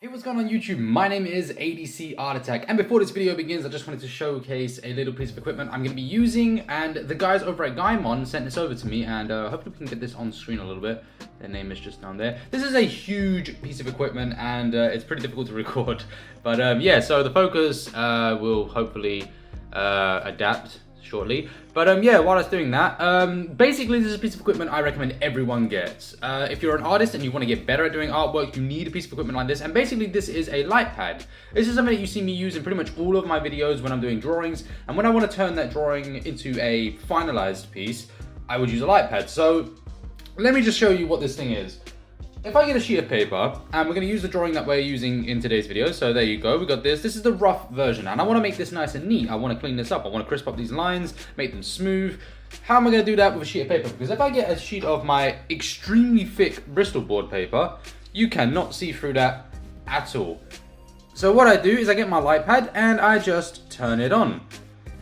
Hey, what's going on YouTube? My name is ADC Art Attack, and before this video begins, I just wanted to showcase a little piece of equipment I'm going to be using, and the guys over at Gaomon sent this over to me, and hopefully we can get this on screen a little bit. Their name is just down there. This is a huge piece of equipment, and it's pretty difficult to record, but yeah, so the focus will hopefully adapt shortly. But yeah, while I was doing that, basically this is a piece of equipment I recommend everyone gets. If you're an artist and you want to get better at doing artwork, you need a piece of equipment like this. And basically this is a light pad. This is something that you see me use in pretty much all of my videos when I'm doing drawings. And when I want to turn that drawing into a finalized piece, I would use a light pad. So let me just show you what this thing is. If I get a sheet of paper, and we're going to use the drawing that we're using in today's video, so there you go, we got this. This is the rough version, and I want to make this nice and neat. I want to clean this up. I want to crisp up these lines, make them smooth. How am I going to do that with a sheet of paper? Because if I get a sheet of my extremely thick Bristol board paper, you cannot see through that at all. So what I do is I get my light pad, and I just turn it on.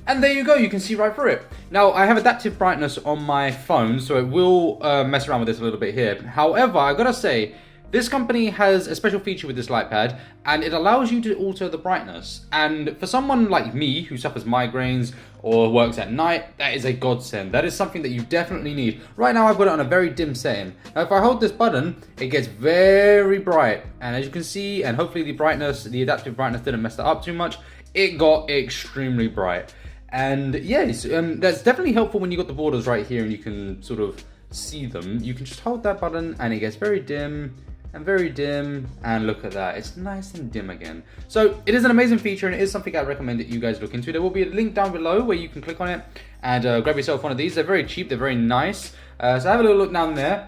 And there you go, you can see right through it. Now, I have adaptive brightness on my phone, so it will mess around with this a little bit here. However, I gotta say, this company has a special feature with this light pad, and it allows you to alter the brightness. And for someone like me, who suffers migraines or works at night, that is a godsend. That is something that you definitely need. Right now, I've got it on a very dim setting. Now, if I hold this button, it gets very bright. And as you can see, and hopefully the brightness, the adaptive brightness didn't mess that up too much, it got extremely bright. And yes, that's definitely helpful when you got the borders right here and you can sort of see them. You can just hold that button and it gets very dim, and look at that, it's nice and dim again. So it is an amazing feature, and it is something I recommend that you guys look into. There will be a link down below where you can click on it and grab yourself one of these. They're very cheap, they're very nice. So have a little look down there.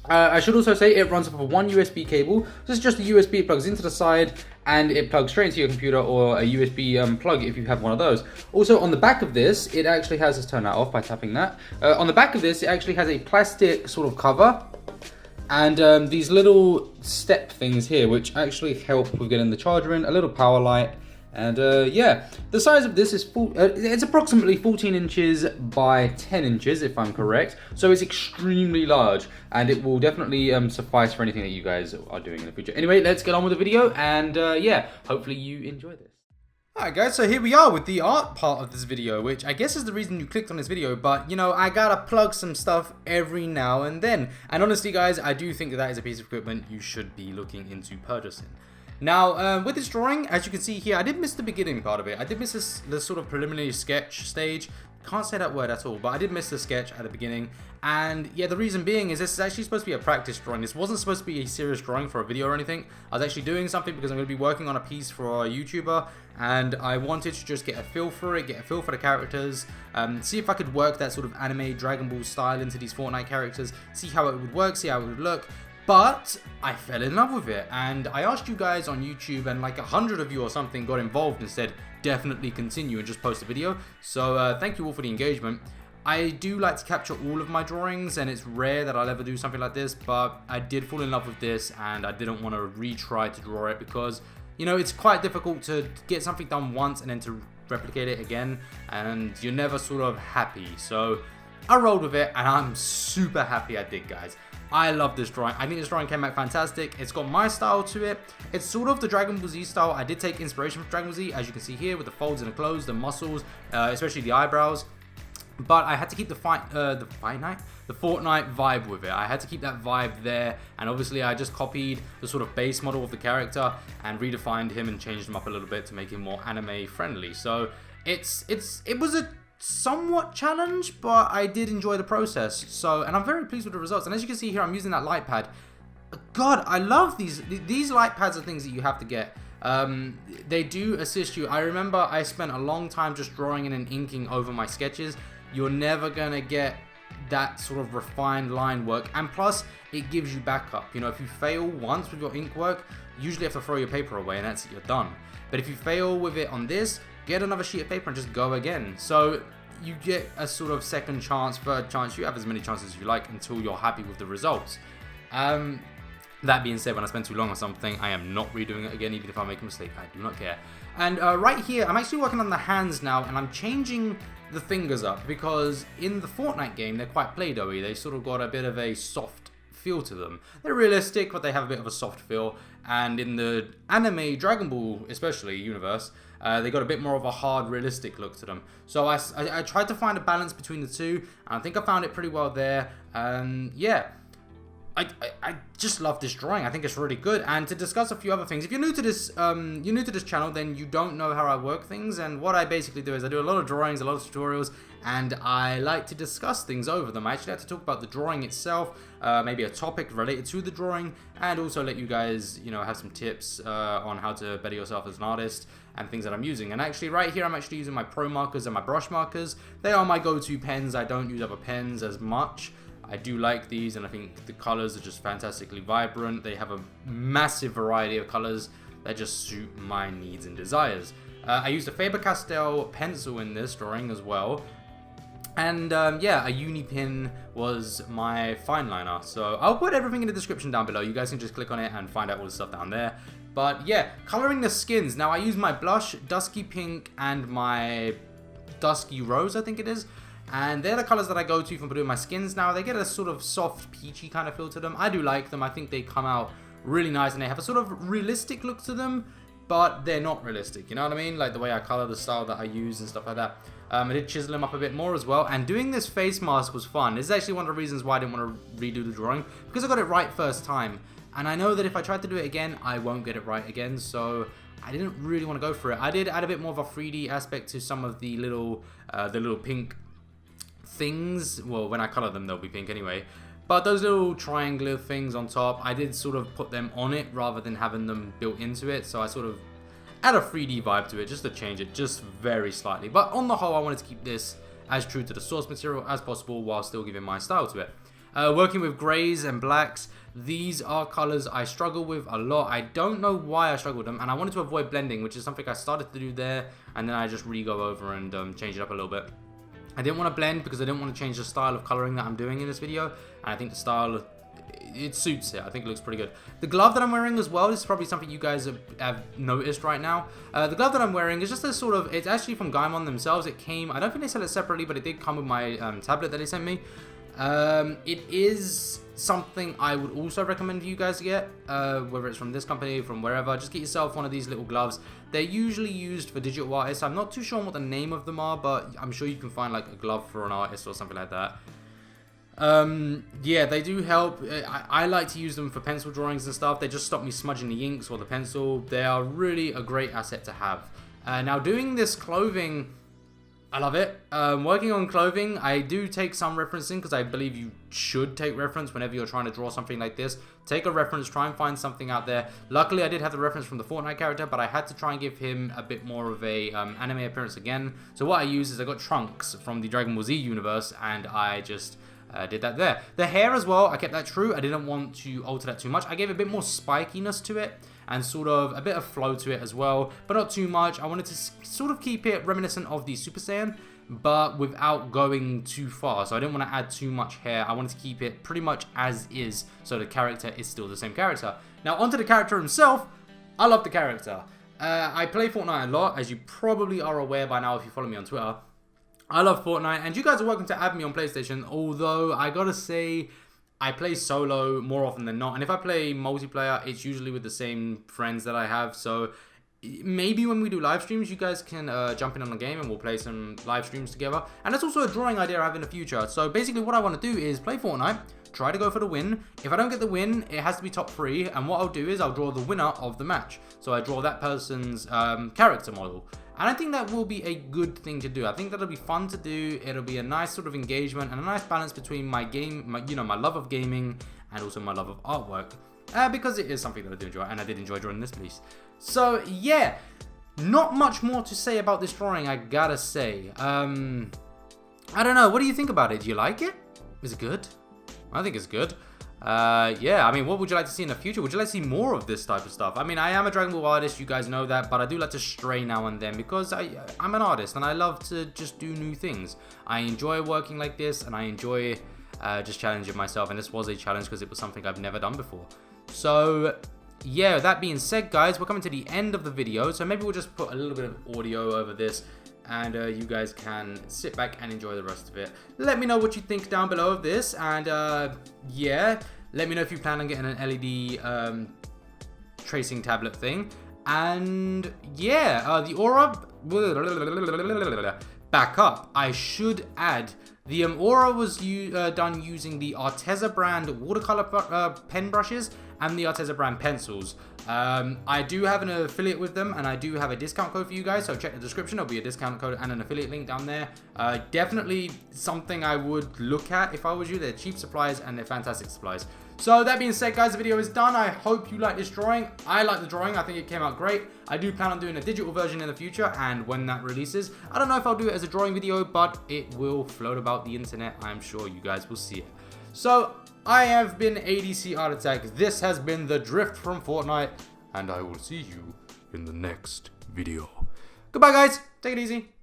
I should also say it runs off of one USB cable. This is just a USB, it plugs into the side and it plugs straight into your computer, or a USB plug if you have one of those. Also on the back of this, it actually has, let's turn that off by tapping that. On the back of this, it actually has a plastic sort of cover and these little step things here, which actually help with getting the charger in, a little power light. And yeah, the size of this is it's approximately 14 inches by 10 inches, if I'm correct. So it's extremely large, and it will definitely suffice for anything that you guys are doing in the future. Anyway, let's get on with the video, and yeah, hopefully you enjoy this. Alright guys, so here we are with the art part of this video, which I guess is the reason you clicked on this video, but you know, I gotta plug some stuff every now and then. And honestly guys, I do think that that is a piece of equipment you should be looking into purchasing. Now, with this drawing, as you can see here, I did miss the beginning part of it. I did miss the sort of preliminary sketch stage. Can't say that word at all, but I did miss the sketch at the beginning. And yeah, the reason being is this is actually supposed to be a practice drawing. This wasn't supposed to be a serious drawing for a video or anything. I was actually doing something because I'm going to be working on a piece for a YouTuber, and I wanted to just get a feel for it, get a feel for the characters, see if I could work that sort of anime Dragonball style into these Fortnite characters, see how it would work, see how it would look. But I fell in love with it, and I asked you guys on YouTube, and like 100 of you or something got involved and said definitely continue and just post a video. So thank you all for the engagement. I do like to capture all of my drawings, and it's rare that I'll ever do something like this, but I did fall in love with this, and I didn't want to retry to draw it because, you know, it's quite difficult to get something done once and then to replicate it again, and you're never sort of happy. So I rolled with it, and I'm super happy I did, guys. I love this drawing. I think this drawing came out fantastic. It's got my style to it. It's sort of the Dragon Ball Z style. I did take inspiration from Dragon Ball Z, as you can see here, with the folds in the clothes, the muscles, especially the eyebrows. But I had to keep the Fortnite vibe with it. I had to keep that vibe there, and obviously I just copied the sort of base model of the character and redefined him and changed him up a little bit to make him more anime friendly. So it was a somewhat challenge, but I did enjoy the process. So, and I'm very pleased with the results. And as you can see here, I'm using that light pad. God, I love these light pads are things that you have to get. They do assist you. I remember I spent a long time just drawing in and inking over my sketches. You're never gonna get that sort of refined line work, and plus it gives you backup. You know, if you fail once with your ink work, you usually have to throw your paper away and that's it, you're done. But if you fail with it on this, get another sheet of paper and just go again. So you get a sort of second chance, third chance. You have as many chances as you like until you're happy with the results. That being said, when I spend too long on something, I am not redoing it again, even if I make a mistake. I do not care. And right here, I'm actually working on the hands now, and I'm changing the fingers up because in the Fortnite game, they're quite Play-Doh-y. They sort of got a bit of a soft feel to them. They're realistic, but they have a bit of a soft feel. and in the anime Dragon Ball, especially universe, they got a bit more of a hard, realistic look to them. So I tried to find a balance between the two, and I think I found it pretty well there. Yeah. I just love this drawing. I think it's really good. And to discuss a few other things, if you're new to this channel, then you don't know how I work things. And what I basically do is I do a lot of drawings, a lot of tutorials, and I like to discuss things over them. I actually like to talk about the drawing itself, maybe a topic related to the drawing, and also let you guys, you know, have some tips on how to better yourself as an artist and things that I'm using. And actually right here, I'm actually using my Promakers and my Brushmarkers. They are my go-to pens. I don't use other pens as much. I do like these, and I think the colors are just fantastically vibrant. They have a massive variety of colors that just suit my needs and desires. I used a Faber Castell pencil in this drawing as well. And yeah, a UniPin was my Fineliner. So I'll put everything in the description down below. You guys can just click on it and find out all the stuff down there. But yeah, coloring the skins. Now I use my blush, Dusky Pink, and my Dusky Rose, I think it is. And they're the colors that I go to for doing my skins now. They get a sort of soft, peachy kind of feel to them. I do like them. I think they come out really nice, and they have a sort of realistic look to them, but they're not realistic. You know what I mean? Like the way I color, the style that I use and stuff like that. I did chisel them up a bit more as well. And doing this face mask was fun. This is actually one of the reasons why I didn't want to redo the drawing, because I got it right first time. And I know that if I tried to do it again, I won't get it right again. So I didn't really want to go for it. I did add a bit more of a 3D aspect to some of the little pink things. Well, when I color them, they'll be pink anyway. But those little triangular things on top, I did sort of put them on it rather than having them built into it. So I sort of add a 3D vibe to it just to change it just very slightly. But on the whole, I wanted to keep this as true to the source material as possible while still giving my style to it. Working with grays and blacks, these are colors I struggle with a lot. I don't know why I struggle with them, and I wanted to avoid blending, which is something I started to do there, and then I just really go over and change it up a little bit. I didn't want to blend because I didn't want to change the style of coloring that I'm doing in this video, and I think the style, it suits it. I think it looks pretty good. The glove that I'm wearing as well, this is probably something you guys have noticed right now. The glove that I'm wearing is just a sort of, it's actually from Gaomon themselves. It came, I don't think they sell it separately, but it did come with my tablet that they sent me. It is something I would also recommend you guys to get, whether it's from this company, from wherever. Just get yourself one of these little gloves. They're usually used for digital artists. I'm not too sure what the name of them are, but I'm sure you can find like a glove for an artist or something like that. Yeah, they do help. I like to use them for pencil drawings and stuff. They just stop me smudging the inks or the pencil. They are really a great asset to have. Now doing this clothing, I love it. Working on clothing, I do take some referencing because I believe you should take reference whenever you're trying to draw something like this. Take a reference, try and find something out there. Luckily, I did have the reference from the Fortnite character, but I had to try and give him a bit more of a anime appearance again. So what I used is I got Trunks from the Dragon Ball Z universe, and I just did that there. The hair as well, I kept that true. I didn't want to alter that too much. I gave a bit more spikiness to it and sort of a bit of flow to it as well, but not too much. I wanted to sort of keep it reminiscent of the Super Saiyan, but without going too far. So I didn't want to add too much hair. I wanted to keep it pretty much as is, so the character is still the same character. Now onto the character himself. I love the character. I play Fortnite a lot, as you probably are aware by now if you follow me on Twitter. I love Fortnite, and you guys are welcome to add me on PlayStation, although I gotta say, I play solo more often than not, and if I play multiplayer, it's usually with the same friends that I have, so maybe when we do live streams, you guys can jump in on the game and we'll play some live streams together. And that's also a drawing idea I have in the future. So basically what I want to do is play Fortnite, try to go for the win. If I don't get the win, it has to be top 3, and what I'll do is I'll draw the winner of the match. So I draw that person's character model. And I think that will be a good thing to do. I think that'll be fun to do. It'll be a nice sort of engagement and a nice balance between my my love of gaming and also my love of artwork. Because it is something that I do enjoy, and I did enjoy drawing this piece. So yeah, not much more to say about this drawing, I gotta say. I don't know, what do you think about it? Do you like it? Is it good? I think it's good. Yeah, I mean, what would you like to see in the future? Would you like to see more of this type of stuff? I mean, I am a Dragon Ball artist, you guys know that, but I do like to stray now and then because I'm an artist and I love to just do new things. I enjoy working like this, and I enjoy just challenging myself, and this was a challenge because it was something I've never done before. So yeah, that being said, guys, we're coming to the end of the video, so maybe we'll just put a little bit of audio over this, and you guys can sit back and enjoy the rest of it. Let me know what you think down below of this, and yeah, let me know if you plan on getting an LED tracing tablet thing. And yeah, the aura, back up. I should add, the aura was done using the Arteza brand watercolor pen brushes and the Arteza brand pencils. I do have an affiliate with them, and I do have a discount code for you guys, so check the description. There'll be a discount code and an affiliate link down there. Definitely something I would look at if I was you. They're cheap supplies and they're fantastic supplies. So that being said, guys, the video is done. I hope you like this drawing. I like the drawing. I think it came out great. I do plan on doing a digital version in the future, and when that releases, I don't know if I'll do it as a drawing video, but it will float about the internet. I'm sure you guys will see it. So I have been ADC Art Attack. This has been the Drift from Fortnite, and I will see you in the next video. Goodbye, guys. Take it easy.